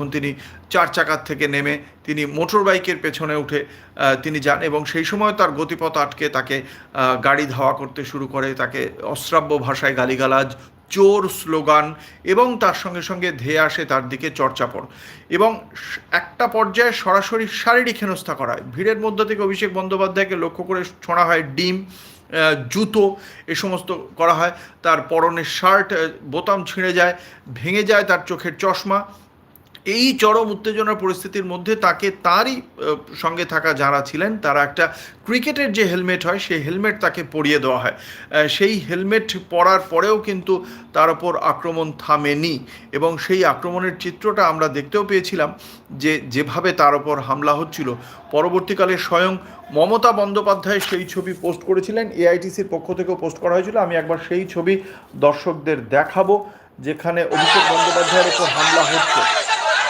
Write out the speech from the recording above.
তখন তিনি 4 চাকার থেকে নেমে তিনি মোটর বাইকের পেছনে উঠে তিনি যান এবং সেই সময় তার গতিপথ আটকে তাকে গাড়ি ধাওয়া করতে শুরু করে, তাকে অশ্রাব্য ভাষায় গালিগালাজ, চোর স্লোগান এবং তার সঙ্গে সঙ্গে ধেয়ে আসে তার দিকে চড়চাপড় এবং একটা পর্যায়ে সরাসরি শারীরিক হেনস্থা করা হয়। ভিড়ের মধ্যে থেকে অভিষেক বন্দ্যোপাধ্যায়কে লক্ষ্য করে ছোঁড়া হয় ডিম, জুতো, এ সমস্ত করা হয়। তার পরনের শার্ট বোতাম ছিঁড়ে যায়, ভেঙে যায় তার চোখের চশমা। এই চরম উত্তেজনার পরিস্থিতির মধ্যে তাকে তারই সঙ্গে থাকা যারা ছিলেন তারা একটা ক্রিকেটের যে হেলমেট হয় সেই হেলমেট তাকে পরিয়ে দেওয়া হয়। সেই হেলমেট পরার পরেও কিন্তু তার ওপর আক্রমণ থামেনি এবং সেই আক্রমণের চিত্রটা আমরা দেখতেও পেয়েছিলাম যে যেভাবে তার ওপর হামলা হচ্ছিল। পরবর্তীকালে স্বয়ং মমতা বন্দ্যোপাধ্যায় সেই ছবি পোস্ট করেছিলেন, এআইটিসির পক্ষ থেকেও পোস্ট করা হয়েছিল। আমি একবার সেই ছবি দর্শকদের দেখাবো যেখানে অভিষেক বন্দ্যোপাধ্যায়ের ওপর হামলা হচ্ছে।